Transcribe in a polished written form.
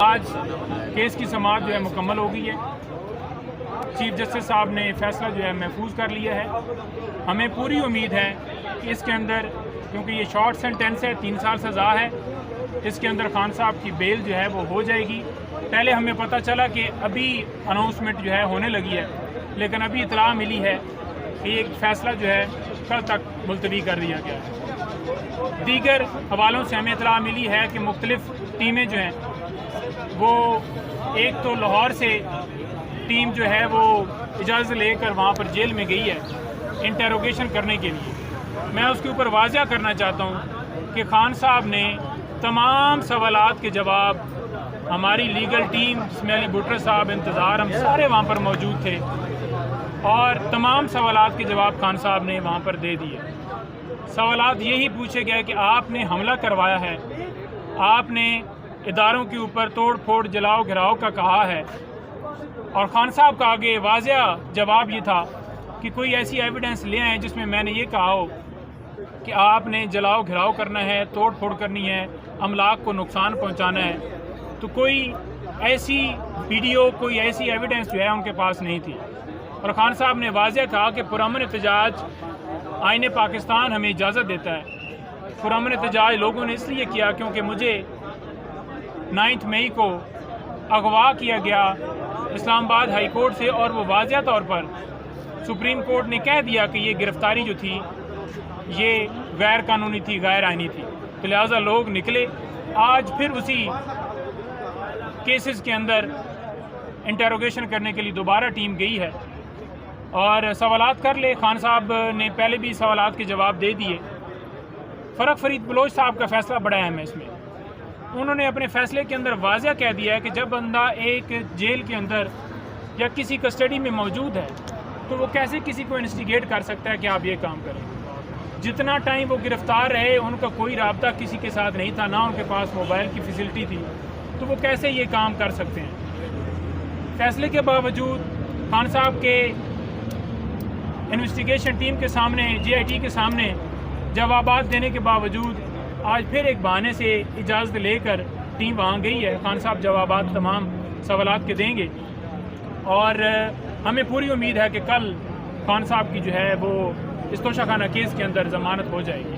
آج کیس کی سماعت جو ہے مکمل ہو گئی ہے۔ چیف جسٹس صاحب نے فیصلہ جو ہے محفوظ کر لیا ہے۔ ہمیں پوری امید ہے کہ اس کے اندر، کیونکہ یہ شارٹ سینٹینس ہے، 3 سال سزا ہے، اس کے اندر خان صاحب کی بیل جو ہے وہ ہو جائے گی۔ پہلے ہمیں پتہ چلا کہ ابھی اناؤنسمنٹ جو ہے ہونے لگی ہے، لیکن ابھی اطلاع ملی ہے کہ ایک فیصلہ جو ہے کل تک ملتوی کر دیا گیا ہے۔ دیگر حوالوں سے ہمیں اطلاع ملی ہے کہ مختلف ٹیمیں جو ہیں وہ، ایک تو لاہور سے ٹیم جو ہے وہ اجازت لے کر وہاں پر جیل میں گئی ہے انٹیروگیشن کرنے کے لیے۔ میں اس کے اوپر واضح کرنا چاہتا ہوں کہ خان صاحب نے تمام سوالات کے جواب، ہماری لیگل ٹیم اسماعیلی بھٹر صاحب، انتظار، ہم سارے وہاں پر موجود تھے، اور تمام سوالات کے جواب خان صاحب نے وہاں پر دے دیے۔ سوالات یہی پوچھے گئے کہ آپ نے حملہ کروایا ہے، آپ نے اداروں کے اوپر توڑ پھوڑ، جلاؤ گھراؤ کا کہا ہے، اور خان صاحب کا آگے واضح جواب یہ تھا کہ کوئی ایسی ایویڈنس لے آئیں جس میں میں نے یہ کہا ہو کہ آپ نے جلاؤ گھراؤ کرنا ہے، توڑ پھوڑ کرنی ہے، املاک کو نقصان پہنچانا ہے۔ تو کوئی ایسی ویڈیو، کوئی ایسی ایویڈنس جو ہے ان کے پاس نہیں تھی، اور خان صاحب نے واضح کہا کہ پرامن احتجاج آئین پاکستان ہمیں اجازت دیتا ہے۔ پرامن احتجاج لوگوں نے اس لیے کیا کیونکہ مجھے 9 مئی کو اغوا کیا گیا اسلام آباد ہائی کورٹ سے، اور وہ واضح طور پر سپریم کورٹ نے کہہ دیا کہ یہ گرفتاری جو تھی یہ غیر قانونی تھی، غیر آئینی تھی، تو لہٰذا لوگ نکلے۔ آج پھر اسی کیسز کے اندر انٹیروگیشن کرنے کے لیے دوبارہ ٹیم گئی ہے اور سوالات کر لے۔ خان صاحب نے پہلے بھی سوالات کے جواب دے دیے۔ فرق فرید بلوچ صاحب کا فیصلہ بڑا اہم ہے اس میں۔ انہوں نے اپنے فیصلے کے اندر واضح کہہ دیا ہے کہ جب بندہ ایک جیل کے اندر یا کسی کسٹڈی میں موجود ہے تو وہ کیسے کسی کو انویسٹیگیٹ کر سکتا ہے کہ آپ یہ کام کریں۔ جتنا ٹائم وہ گرفتار رہے ان کا کوئی رابطہ کسی کے ساتھ نہیں تھا، نہ ان کے پاس موبائل کی فیسلٹی تھی، تو وہ کیسے یہ کام کر سکتے ہیں۔ فیصلے کے باوجود خان صاحب کے انویسٹیگیشن ٹیم کے سامنے، جے آئی ٹی کے سامنے جوابات دینے کے باوجود آج پھر ایک بہانے سے اجازت لے کر ٹیم وہاں گئی ہے۔ خان صاحب جوابات تمام سوالات کے دیں گے، اور ہمیں پوری امید ہے کہ کل خان صاحب کی جو ہے وہ اس توشہ خانہ کیس کے اندر ضمانت ہو جائے گی۔